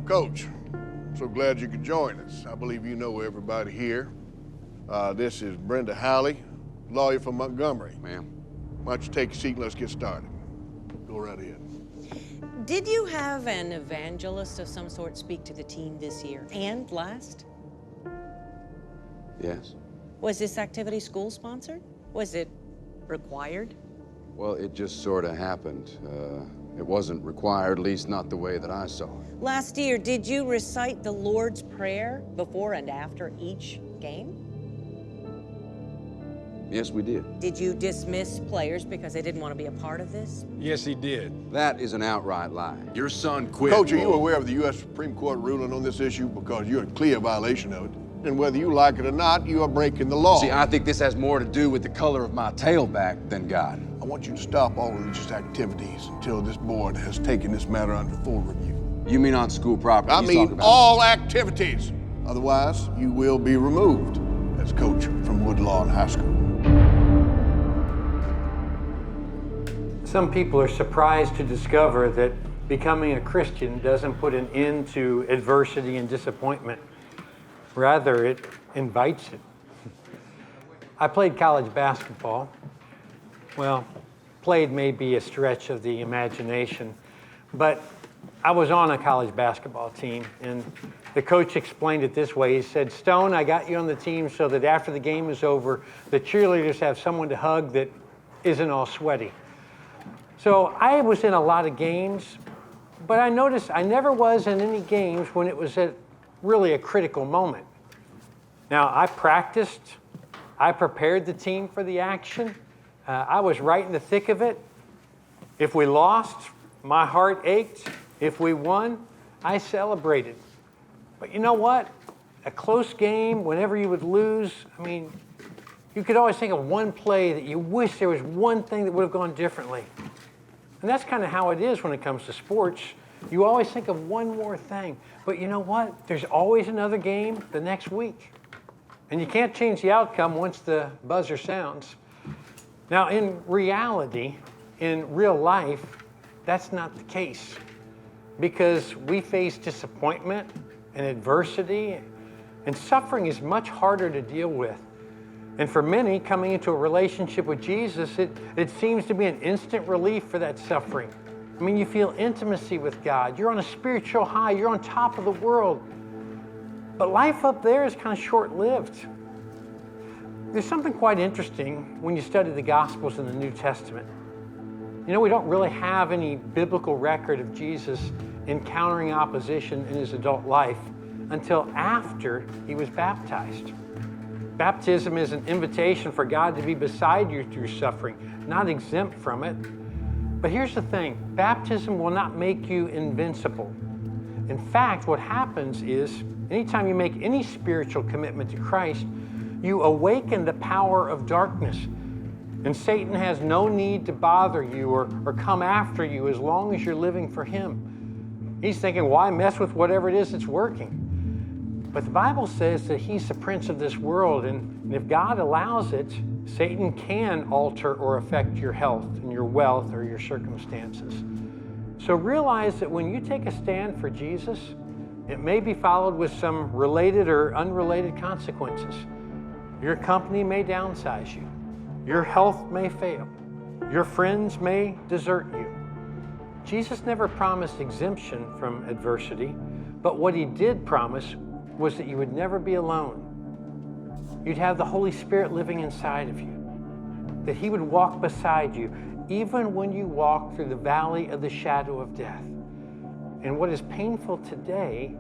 Coach, so glad you could join us. I believe you know everybody here. This is Brenda Howley, lawyer from Montgomery. Ma'am. Why don't you take a seat and let's get started. Go right ahead. Did you have an evangelist of some sort speak to the team this year and last? Yes. Was this activity school-sponsored? Was it required? Well, it just sort of happened. It wasn't required, at least not the way that I saw it. Last year, did you recite the Lord's Prayer before and after each game? Yes, we did. Did you dismiss players because they didn't want to be a part of this? Yes, he did. That is an outright lie. Your son quit. Coach, are you aware of the U.S. Supreme Court ruling on this issue? Because you're in clear violation of it. And whether you like it or not, you are breaking the law. See, I think this has more to do with the color of my tailback than God. I want you to stop all religious activities until this board has taken this matter under full review. You mean on school property? I He's mean talking about all activities. Otherwise, you will be removed as coach from Woodlawn High School. Some people are surprised to discover that becoming a Christian doesn't put an end to adversity and disappointment. Rather, it invites it. I played college basketball. Well, played may be a stretch of the imagination, but I was on a college basketball team, and the coach explained it this way. He said, "Stone, I got you on the team so that after the game is over, the cheerleaders have someone to hug that isn't all sweaty." So I was in a lot of games, but I noticed I never was in any games when it was at really a critical moment. Now, I practiced, I prepared the team for the action. I was right in the thick of it. If we lost, my heart ached. If we won, I celebrated. But you know what? A close game, whenever you would lose, I mean, you could always think of one play that you wish there was one thing that would have gone differently. And that's kind of how it is when it comes to sports. You always think of one more thing. But you know what? There's always another game the next week. And you can't change the outcome once the buzzer sounds. Now, in reality, in real life, that's not the case. Because we face disappointment and adversity, and suffering is much harder to deal with. And for many, coming into a relationship with Jesus, it seems to be an instant relief for that suffering. I mean, you feel intimacy with God. You're on a spiritual high. You're on top of the world. But life up there is kind of short-lived. There's something quite interesting when you study the Gospels in the New Testament. You know, we don't really have any biblical record of Jesus encountering opposition in his adult life until after he was baptized. Baptism is an invitation for God to be beside you through suffering, not exempt from it. But here's the thing, baptism will not make you invincible. In fact, what happens is, anytime you make any spiritual commitment to Christ, you awaken the power of darkness. And Satan has no need to bother you or come after you as long as you're living for him. He's thinking, why mess with whatever it is that's working? But the Bible says that he's the prince of this world, and if God allows it, Satan can alter or affect your health and your wealth or your circumstances. So realize that when you take a stand for Jesus, it may be followed with some related or unrelated consequences. Your company may downsize you. Your health may fail. Your friends may desert you. Jesus never promised exemption from adversity, but what he did promise was that you would never be alone. You'd have the Holy Spirit living inside of you, that he would walk beside you, even when you walk through the valley of the shadow of death. And what is painful today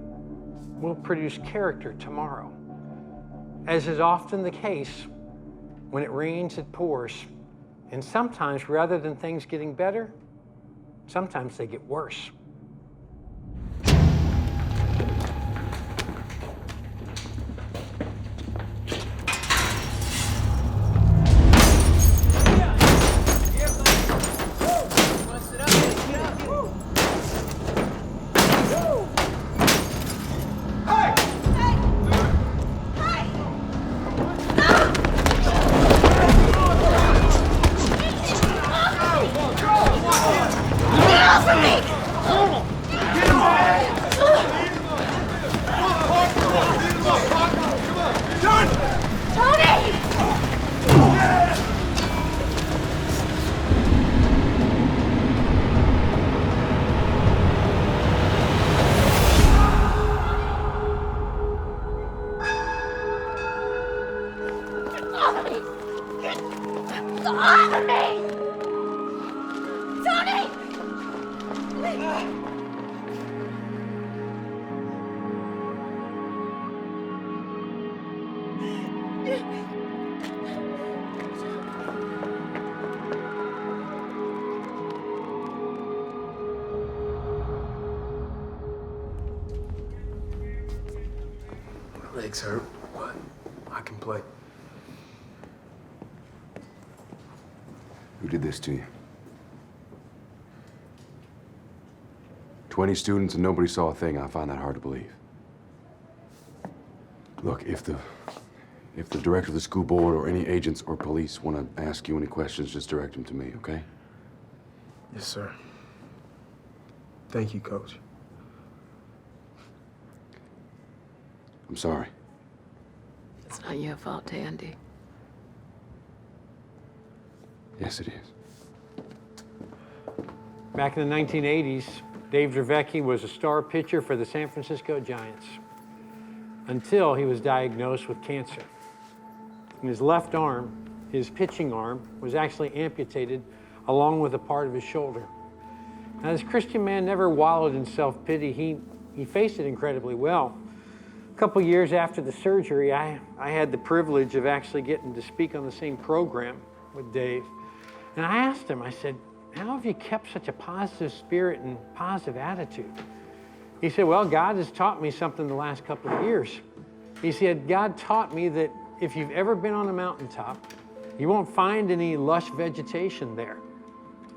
will produce character tomorrow. As is often the case, when it rains, it pours. And sometimes, rather than things getting better, sometimes they get worse. Get off of me! Legs hurt, but I can play. Who did this to you? 20 students and nobody saw a thing. I find that hard to believe. Look, if the director of the school board or any agents or police want to ask you any questions, just direct them to me, okay? Yes, sir. Thank you, Coach. I'm sorry. It's not your fault, Andy. Yes, it is. Back in the 1980s, Dave Dravecki was a star pitcher for the San Francisco Giants until he was diagnosed with cancer. And his left arm, his pitching arm, was actually amputated along with a part of his shoulder. Now, this Christian man never wallowed in self-pity. He faced it incredibly well. A couple years after the surgery, I had the privilege of actually getting to speak on the same program with Dave. And I asked him, I said, how have you kept such a positive spirit and positive attitude? He said, well, God has taught me something the last couple of years. He said, God taught me that if you've ever been on a mountaintop, you won't find any lush vegetation there.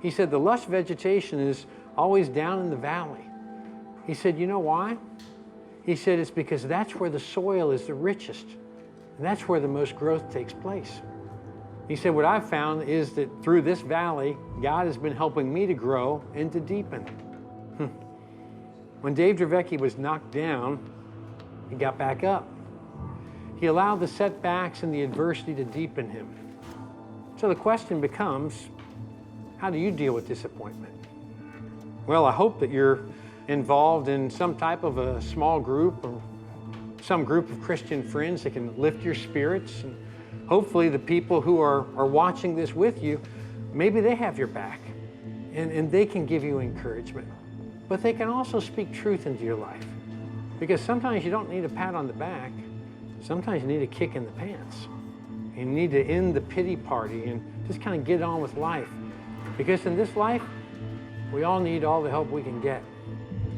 He said, the lush vegetation is always down in the valley. He said, you know why? He said, it's because that's where the soil is the richest, and that's where the most growth takes place. He said, what I've found is that through this valley, God has been helping me to grow and to deepen. When Dave Dravecki was knocked down, he got back up. He allowed the setbacks and the adversity to deepen him. So the question becomes, how do you deal with disappointment? Well, I hope that you're involved in some type of a small group or some group of Christian friends that can lift your spirits. And hopefully the people who are watching this with you, maybe they have your back and they can give you encouragement. But they can also speak truth into your life. Because sometimes you don't need a pat on the back. Sometimes you need a kick in the pants. You need to end the pity party and just kind of get on with life. Because in this life, we all need all the help we can get.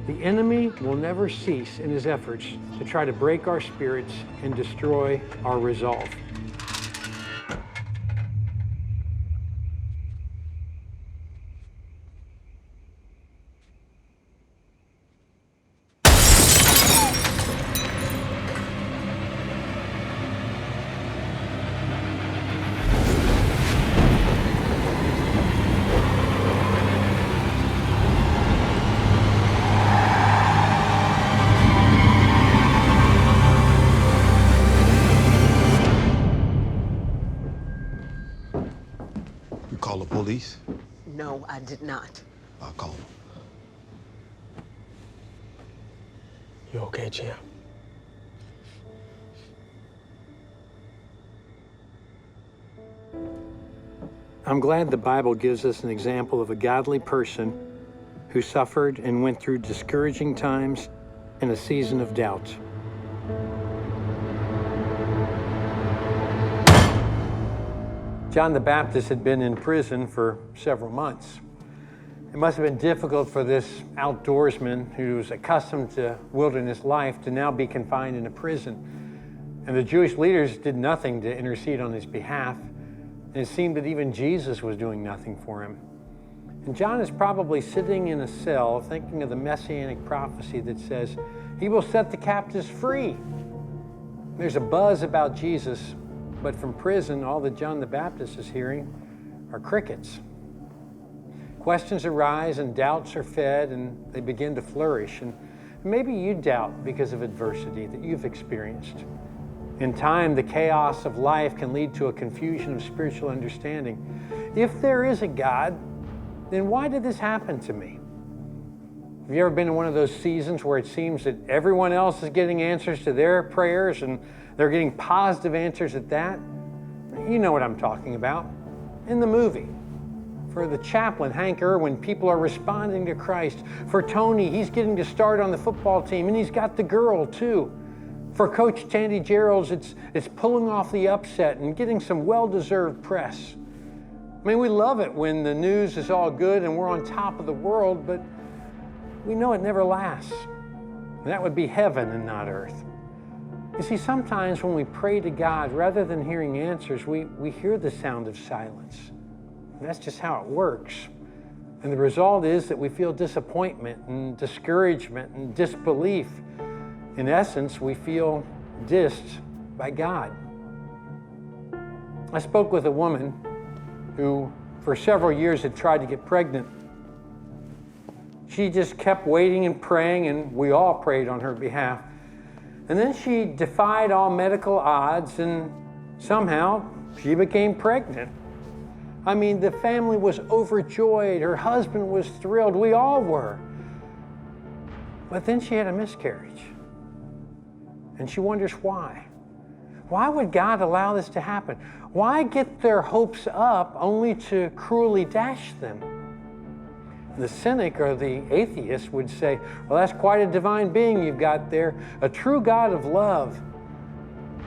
The enemy will never cease in his efforts to try to break our spirits and destroy our resolve. Call the police? No, I did not. I'll call them. You okay, champ? I'm glad the Bible gives us an example of a godly person who suffered and went through discouraging times in a season of doubt. John the Baptist had been in prison for several months. It must have been difficult for this outdoorsman who was accustomed to wilderness life to now be confined in a prison. And the Jewish leaders did nothing to intercede on his behalf. And it seemed that even Jesus was doing nothing for him. And John is probably sitting in a cell thinking of the messianic prophecy that says, he will set the captives free. There's a buzz about Jesus, but from prison, all that John the Baptist is hearing are crickets. Questions arise and doubts are fed and they begin to flourish. And maybe you doubt because of adversity that you've experienced. In time, the chaos of life can lead to a confusion of spiritual understanding. If there is a God, then why did this happen to me? Have you ever been in one of those seasons where it seems that everyone else is getting answers to their prayers and they're getting positive answers at that? You know what I'm talking about. In the movie. For the chaplain, Hank Irwin, people are responding to Christ. For Tony, he's getting to start on the football team, and he's got the girl, too. For Coach Tandy Gerald's, it's pulling off the upset and getting some well-deserved press. I mean, we love it when the news is all good and we're on top of the world, but we know it never lasts. And that would be heaven and not earth. You see, sometimes when we pray to God, rather than hearing answers, we hear the sound of silence. And that's just how it works. And the result is that we feel disappointment and discouragement and disbelief. In essence, we feel dissed by God. I spoke with a woman who, for several years, had tried to get pregnant. She just kept waiting and praying, and we all prayed on her behalf. And then she defied all medical odds, and somehow she became pregnant. I mean, the family was overjoyed. Her husband was thrilled. We all were. But then she had a miscarriage. And she wonders why. Why would God allow this to happen? Why get their hopes up only to cruelly dash them? The cynic or the atheist would say, well, that's quite a divine being you've got there, a true God of love.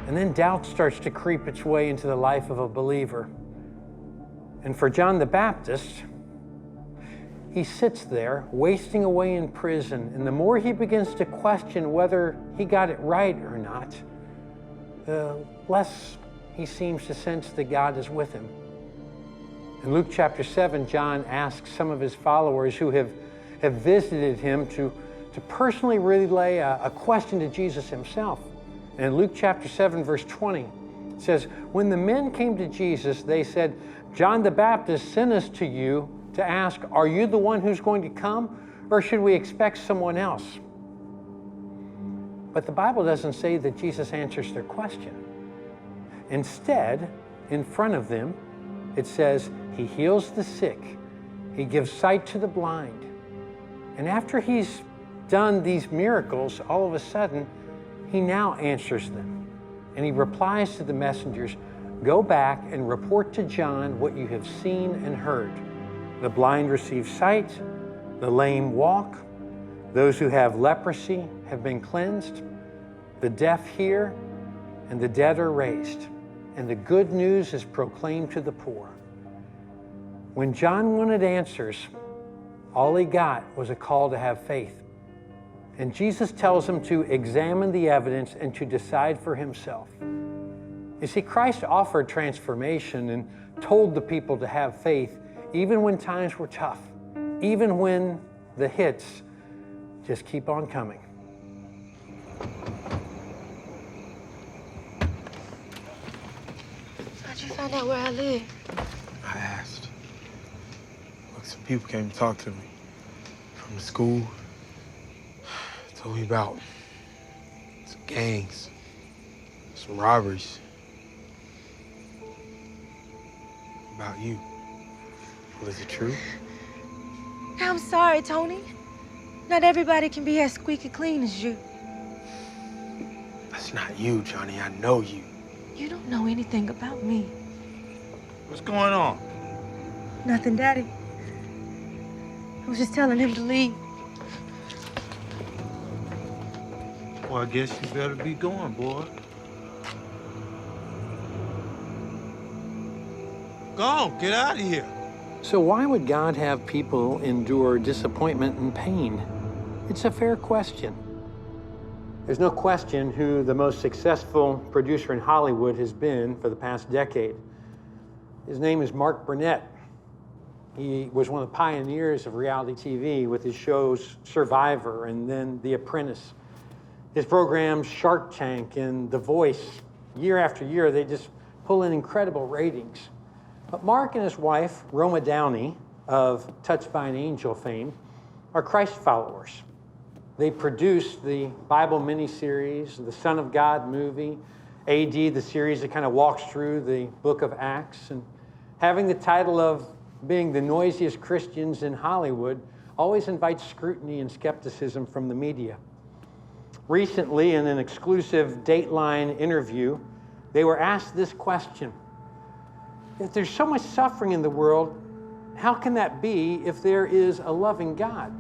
And then doubt starts to creep its way into the life of a believer. And for John the Baptist, he sits there wasting away in prison. And the more he begins to question whether he got it right or not, the less he seems to sense that God is with him. In Luke chapter 7, John asks some of his followers who have visited him to personally relay a question to Jesus himself. And in Luke chapter 7, verse 20, it says, when the men came to Jesus, they said, John the Baptist sent us to you to ask, are you the one who's going to come, or should we expect someone else? But the Bible doesn't say that Jesus answers their question. Instead, in front of them, it says, he heals the sick, he gives sight to the blind. And after he's done these miracles, all of a sudden, he now answers them. And he replies to the messengers, go back and report to John what you have seen and heard. The blind receive sight, the lame walk, those who have leprosy have been cleansed, the deaf hear, and the dead are raised. And the good news is proclaimed to the poor. When John wanted answers, all he got was a call to have faith. And Jesus tells him to examine the evidence and to decide for himself. You see, Christ offered transformation and told the people to have faith, even when times were tough, even when the hits just keep on coming. How'd you find out where I live? I asked. Look, some people came to talk to me from the school. Told me about some gangs, some robberies. About you. Well, is it true? I'm sorry, Tony. Not everybody can be as squeaky clean as you. That's not you, Johnny. I know you. You don't know anything about me. What's going on? Nothing, Daddy. I was just telling him to leave. Well, I guess you better be going, boy. Go on, get out of here. So why would God have people endure disappointment and pain? It's a fair question. There's no question who the most successful producer in Hollywood has been for the past decade. His name is Mark Burnett. He was one of the pioneers of reality TV with his shows Survivor and then The Apprentice. His programs Shark Tank and The Voice, year after year, they just pull in incredible ratings. But Mark and his wife, Roma Downey, of Touched by an Angel fame, are Christ followers. They produced the Bible miniseries, the Son of God movie, AD, the series that kind of walks through the book of Acts. And having the title of being the noisiest Christians in Hollywood always invites scrutiny and skepticism from the media. Recently, in an exclusive Dateline interview, they were asked this question. If there's so much suffering in the world, how can that be if there is a loving God?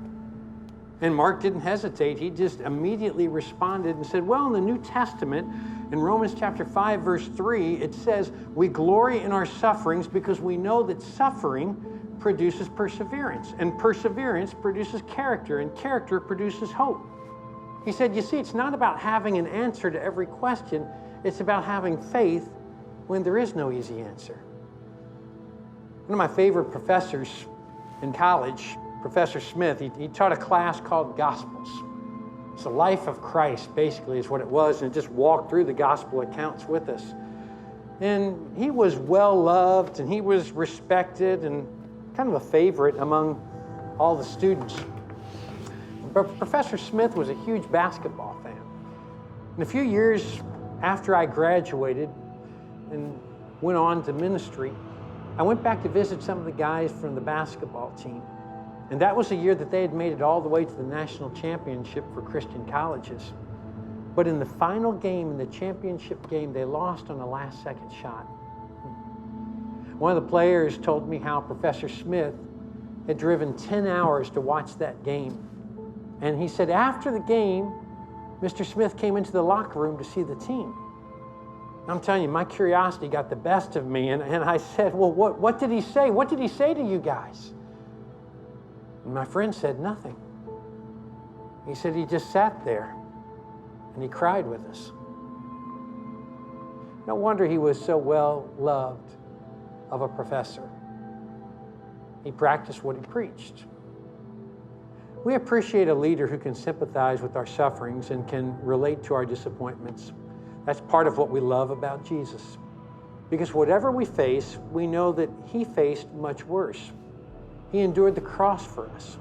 And Mark didn't hesitate. He just immediately responded and said, well, in the New Testament, in Romans chapter 5, verse 3, it says, we glory in our sufferings because we know that suffering produces perseverance, and perseverance produces character, and character produces hope. He said, you see, it's not about having an answer to every question. It's about having faith when there is no easy answer. One of my favorite professors in college, Professor Smith, he taught a class called Gospels. It's the life of Christ, basically, is what it was, and it just walked through the gospel accounts with us. And he was well-loved, and he was respected, and kind of a favorite among all the students. But Professor Smith was a huge basketball fan. And a few years after I graduated and went on to ministry, I went back to visit some of the guys from the basketball team. And that was the year that they had made it all the way to the national championship for Christian colleges. But in the final game, in the championship game, they lost on a last-second shot. One of the players told me how Professor Smith had driven 10 hours to watch that game. And he said after the game, Mr. Smith came into the locker room to see the team. I'm telling you, my curiosity got the best of me, and I said, well, what did he say? What did he say to you guys? And my friend said nothing. He said he just sat there, and he cried with us. No wonder he was so well loved of a professor. He practiced what he preached. We appreciate a leader who can sympathize with our sufferings and can relate to our disappointments. That's part of what we love about Jesus. Because whatever we face, we know that he faced much worse. He endured the cross for us.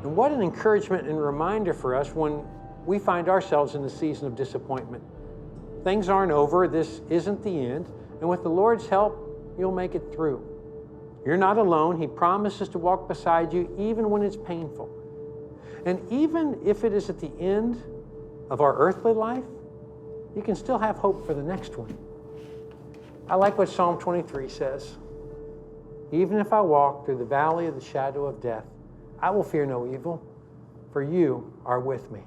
And what an encouragement and reminder for us when we find ourselves in the season of disappointment. Things aren't over, this isn't the end, and with the Lord's help, you'll make it through. You're not alone. He promises to walk beside you even when it's painful. And even if it is at the end of our earthly life, you can still have hope for the next one. I like what Psalm 23 says. Even if I walk through the valley of the shadow of death, I will fear no evil, for you are with me.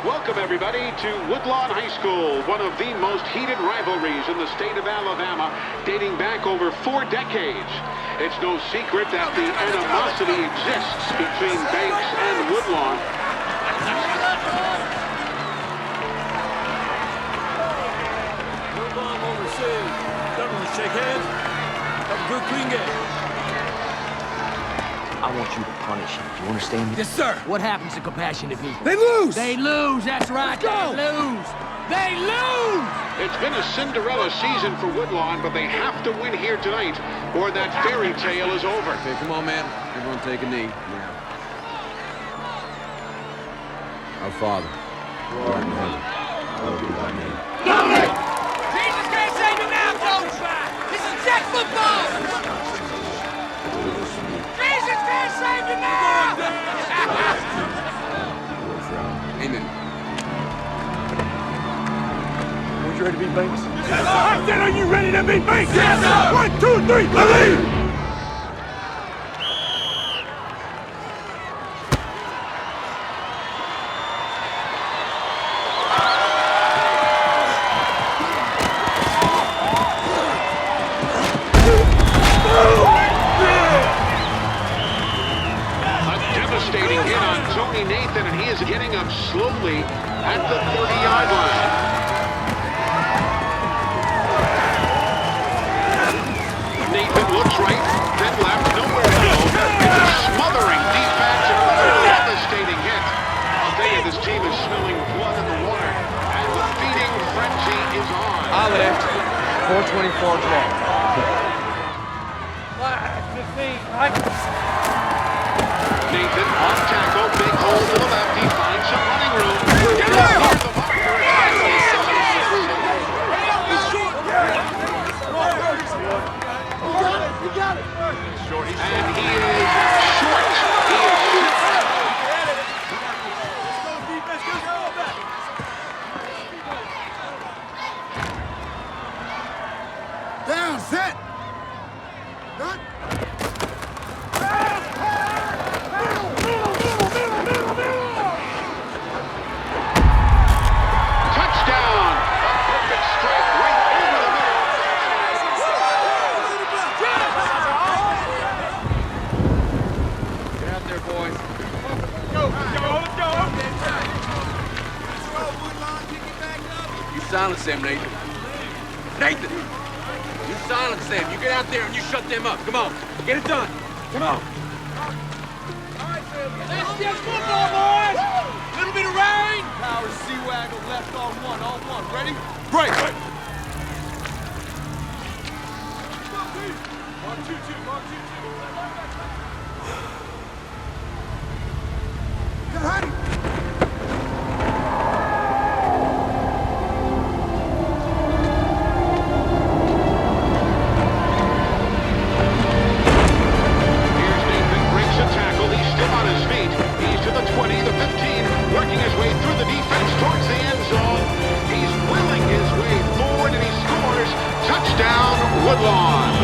Welcome, everybody, to Woodlawn High School, one of the most heated rivalries in the state of Alabama, dating back over 4 decades. It's no secret that the animosity exists between Banks and Woodlawn. Move on overseas. Gentlemen, shake hands. Have a good, clean game. I want you to punish him. Do you understand me? Yes, sir. What happens to compassionate people? They lose! They lose, that's right. Let's go! They lose! They lose! It's been a Cinderella season for Woodlawn, but they have to win here tonight, or that fairy tale is over. Okay, come on, man. Everyone take a knee. Our Father, who art in heaven, hallowed be thy name. Jesus can't save you now, coach! This is check football! Jesus can't save you now! Amen. Are you ready to beat Banks? Yes, sir! I said, are you ready to beat Banks? Yes, sir! 1, 2, 3, believe! Getting up slowly at the 30-yard line. Nathan looks right, then left, nowhere to go. It's a smothering defense and a devastating hit. I'll tell you, this team is smelling blood in the water, and the feeding frenzy is on. I left. 4:24 to go. Nathan on tackle, big hole to the left. He finds some running room. Get up! The marker. You got it! And he is short. He is down, set! Done! silence them, Nathan. Nathan! You silence them. You get out there and you shut them up. Come on. Get it done. Come on. Let's get football, boys! Little bit of rain! Power Sea-Wagon left on one. Ready? Break! 1, 2, 2, 1, 2, 2. Get ready! Working his way through the defense towards the end zone. He's willing his way forward and he scores. Touchdown, Woodlawn.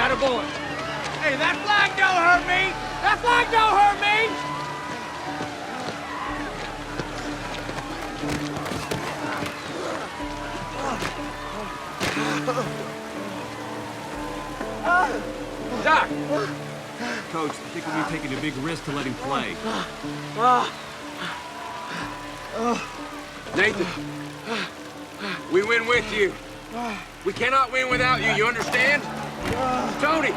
Attaboy. Hey, that flag don't hurt me! That flag don't hurt me! Doc! Coach, I think we'll be taking a big risk to let him play. Nathan, we win with you. We cannot win without you, you understand? Tony,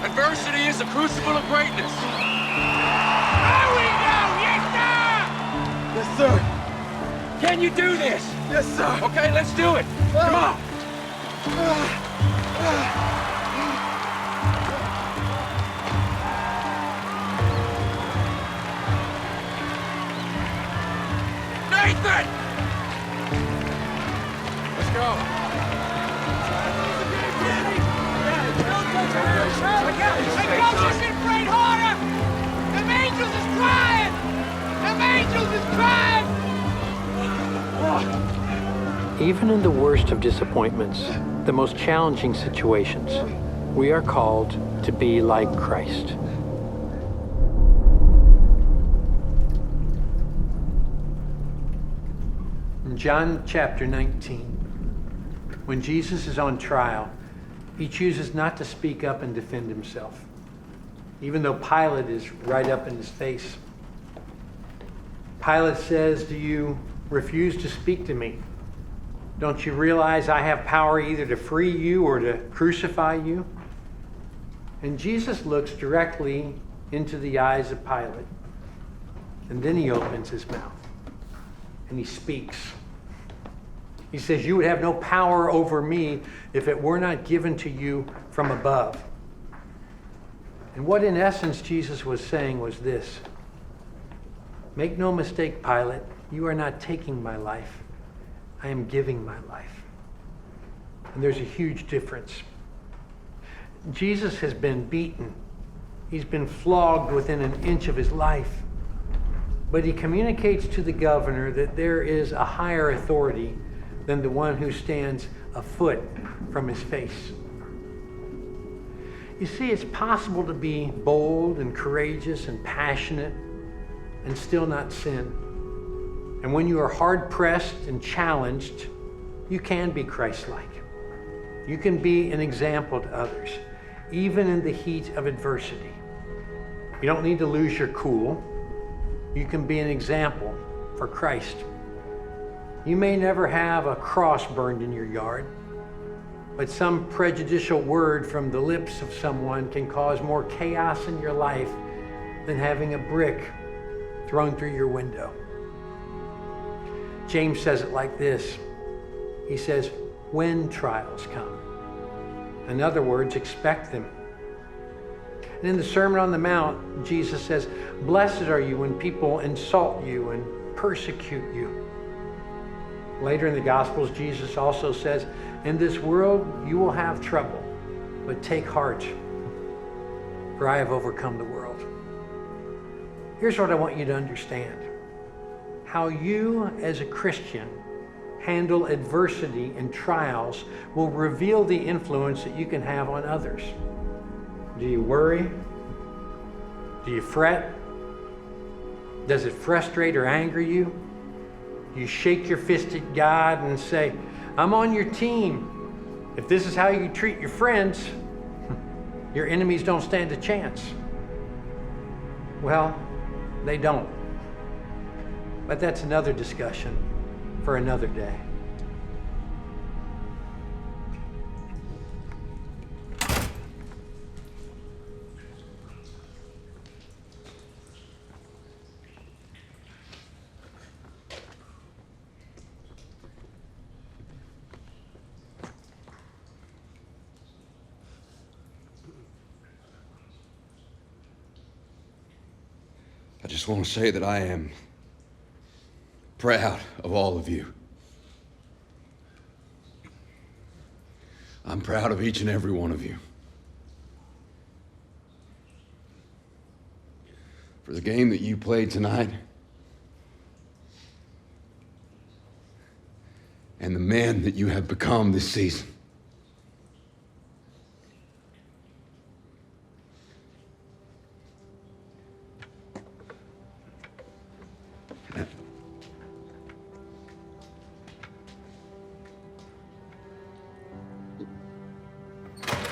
adversity is the crucible of greatness. There we go! Yes, sir! Yes, sir. Can you do this? Yes, sir. Okay, let's do it. Come on. Nathan! Let's go. Hey, coach, you should prayed harder! Them angels is crying! Them angels is crying! Even in the worst of disappointments, the most challenging situations, we are called to be like Christ. In John chapter 19, when Jesus is on trial, he chooses not to speak up and defend himself, even though Pilate is right up in his face. Pilate says, "Do you refuse to speak to me? Don't you realize I have power either to free you or to crucify you?" And Jesus looks directly into the eyes of Pilate, and then he opens his mouth and he speaks. He says, "You would have no power over me if it were not given to you from above." And what in essence Jesus was saying was this: make no mistake, Pilate, you are not taking my life. I am giving my life. And there's a huge difference. Jesus has been beaten. He's been flogged within an inch of his life. But he communicates to the governor that there is a higher authority than the one who stands a foot from his face. You see, it's possible to be bold and courageous and passionate and still not sin. And when you are hard-pressed and challenged, you can be Christ-like. You can be an example to others, even in the heat of adversity. You don't need to lose your cool. You can be an example for Christ. You may never have a cross burned in your yard, but some prejudicial word from the lips of someone can cause more chaos in your life than having a brick thrown through your window. James says it like this. He says, when trials come. In other words, expect them. And in the Sermon on the Mount, Jesus says, blessed are you when people insult you and persecute you. Later in the Gospels, Jesus also says, in this world you will have trouble, but take heart, for I have overcome the world. Here's what I want you to understand. How you, as a Christian, handle adversity and trials will reveal the influence that you can have on others. Do you worry? Do you fret? Does it frustrate or anger you? You shake your fist at God and say, I'm on your team. If this is how you treat your friends, your enemies don't stand a chance. Well, they don't. But that's another discussion for another day. I just want to say that I am proud of all of you. I'm proud of each and every one of you. For the game that you played tonight, and the men that you have become this season.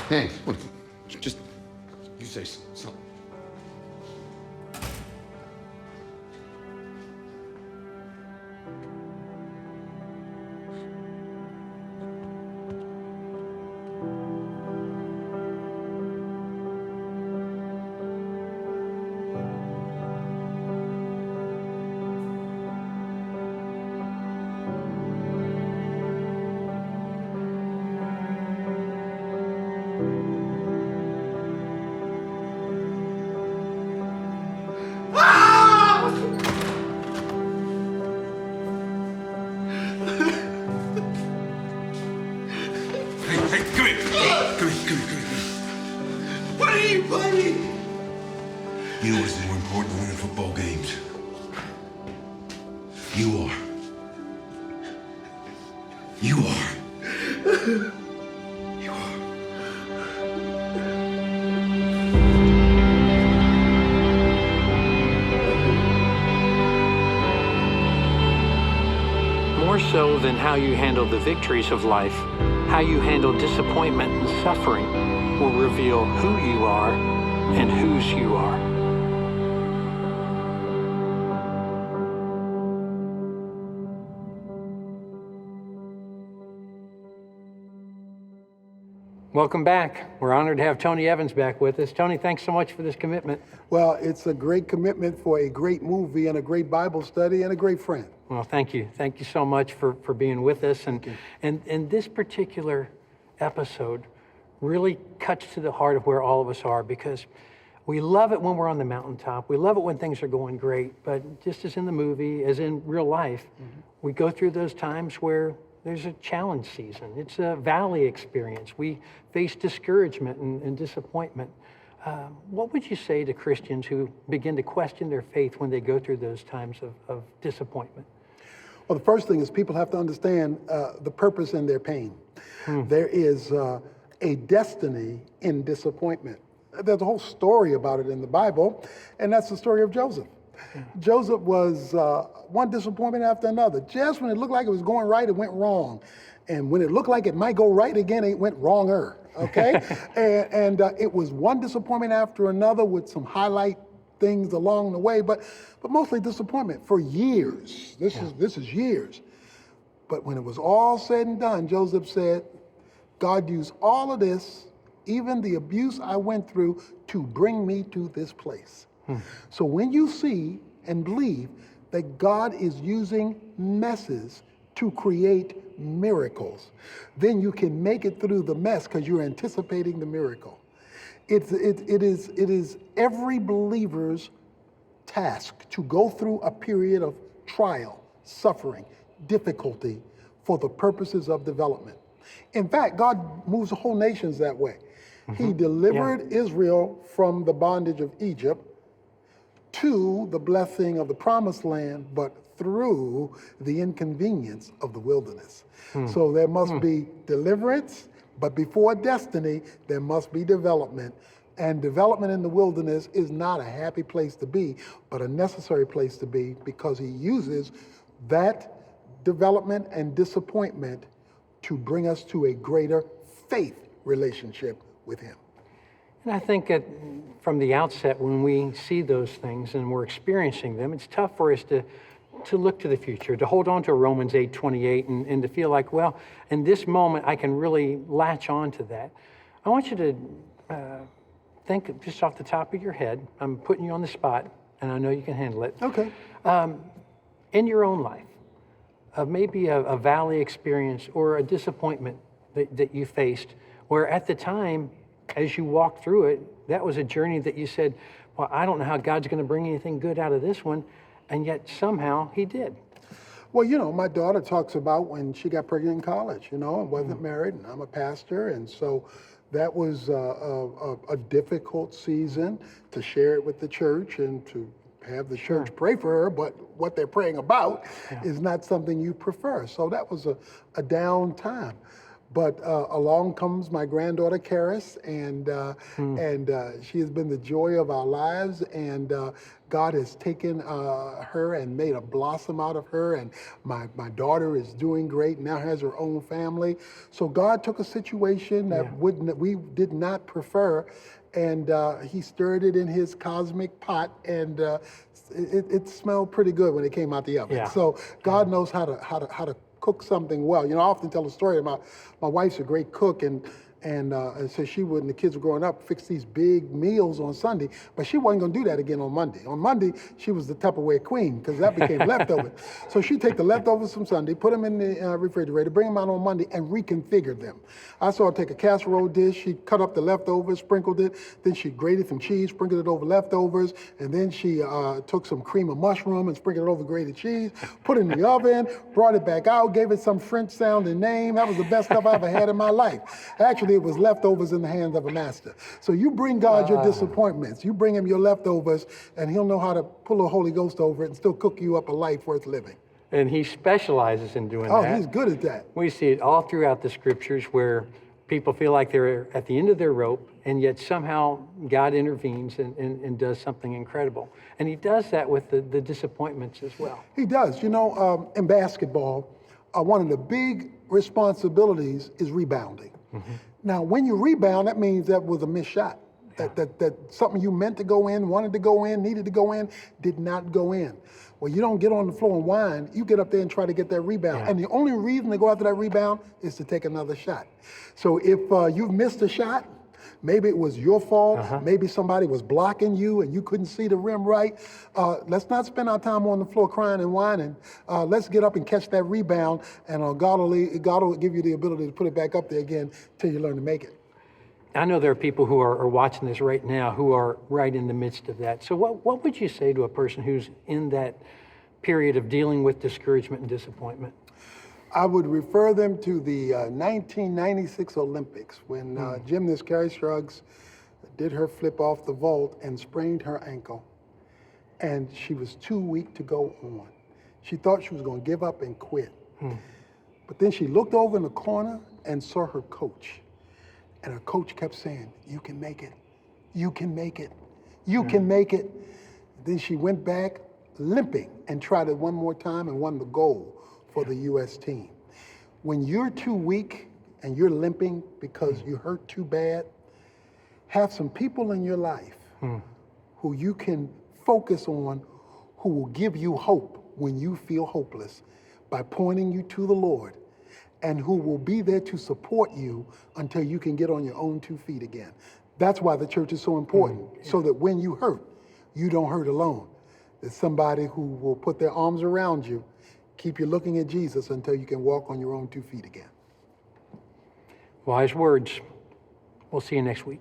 Hey, look, just, you say something. You was more important than winning football games. You are. You are. You are. More so than how you handle the victories of life, how you handle disappointment and suffering will reveal who you are and whose you are. Welcome back. We're honored to have Tony Evans back with us. Tony, thanks so much for this commitment. Well, it's a great commitment for a great movie and a great Bible study and a great friend. Well, thank you. Thank you so much for being with us. And this particular episode really cuts to the heart of where all of us are, because we love it when we're on the mountaintop. We love it when things are going great. But just as in the movie, as in real life, we go through those times where there's a challenge season. It's a valley experience. We face discouragement and disappointment. What would you say to Christians who begin to question their faith when they go through those times of disappointment? Well, the first thing is people have to understand the purpose in their pain. There is a destiny in disappointment. There's a whole story about it in the Bible, and that's the story of Joseph. Joseph was one disappointment after another. Just when it looked like it was going right, it went wrong. And when it looked like it might go right again, it went wronger, okay? and it was one disappointment after another with some highlight things along the way, but mostly disappointment for years. This is years. But when it was all said and done, Joseph said, God used all of this, even the abuse I went through, to bring me to this place. So when you see and believe that God is using messes to create miracles, then you can make it through the mess because you're anticipating the miracle. It is every believer's task to go through a period of trial, suffering, difficulty for the purposes of development. In fact, God moves the whole nations that way. He delivered Israel from the bondage of Egypt to the blessing of the promised land, but through the inconvenience of the wilderness. So there must be deliverance, but before destiny, there must be development. And development in the wilderness is not a happy place to be, but a necessary place to be, because he uses that development and disappointment to bring us to a greater faith relationship with him. And I think that from the outset, when we see those things and we're experiencing them, it's tough for us to look to the future, to hold on to Romans 8:28 and to feel like, well, in this moment, I can really latch on to that. I want you to think just off the top of your head. I'm putting you on the spot, and I know you can handle it. Okay. In your own life, maybe a valley experience or a disappointment that you faced, where at the time, as you walked through it, that was a journey that you said, well, I don't know how God's going to bring anything good out of this one, and yet somehow he did. Well, you know, my daughter talks about when she got pregnant in college, you know, and wasn't married, and I'm a pastor, and so that was a difficult season to share it with the church and to have the church pray for her, but what they're praying about is not something you prefer. So that was a down time. But along comes my granddaughter, Karis, and she has been the joy of our lives, and God has taken her and made a blossom out of her, and my daughter is doing great, now has her own family. So God took a situation that we did not prefer, and he stirred it in his cosmic pot, and it smelled pretty good when it came out the oven. Yeah. So God knows how to cook something well. You know, I often tell the story about my wife's a great cook, and so she would, and the kids were growing up, fix these big meals on Sunday, but she wasn't gonna do that again on Monday. On Monday, she was the Tupperware queen, because that became leftovers. So she'd take the leftovers from Sunday, put them in the refrigerator, bring them out on Monday, and reconfigure them. I saw her take a casserole dish, she cut up the leftovers, sprinkled it, then she grated some cheese, sprinkled it over leftovers, and then she took some cream of mushroom and sprinkled it over grated cheese, put it in the oven, brought it back out, gave it some French-sounding name. That was the best stuff I ever had in my life. Actually, it was leftovers in the hands of a master. So you bring God your disappointments, you bring him your leftovers, and he'll know how to pull the Holy Ghost over it and still cook you up a life worth living. And he specializes in doing that. Oh, he's good at that. We see it all throughout the scriptures where people feel like they're at the end of their rope, and yet somehow God intervenes and does something incredible. And he does that with the disappointments as well. He does. You know, in basketball, one of the big responsibilities is rebounding. Now, when you rebound, that means that was a missed shot. That something you meant to go in, wanted to go in, needed to go in, did not go in. Well, you don't get on the floor and whine. You get up there and try to get that rebound. And the only reason to go after that rebound is to take another shot. So if you've missed a shot, maybe it was your fault, maybe somebody was blocking you and you couldn't see the rim right. Let's not spend our time on the floor crying and whining. Let's get up and catch that rebound, and God will give you the ability to put it back up there again till you learn to make it. I know there are people who are watching this right now who are right in the midst of that. So what would you say to a person who's in that period of dealing with discouragement and disappointment? I would refer them to the 1996 Olympics when gymnast Carrie Shrugs did her flip off the vault and sprained her ankle. And she was too weak to go on. She thought she was going to give up and quit. But then she looked over in the corner and saw her coach. And her coach kept saying, "You can make it. You can make it. You can make it." Then she went back limping and tried it one more time and won the gold for the U.S. team. When you're too weak and you're limping because you hurt too bad, have some people in your life who you can focus on, who will give you hope when you feel hopeless by pointing you to the Lord, and who will be there to support you until you can get on your own 2 feet again. That's why the church is so important, so that when you hurt, you don't hurt alone. There's somebody who will put their arms around you, keep you looking at Jesus until you can walk on your own 2 feet again. Wise words. We'll see you next week.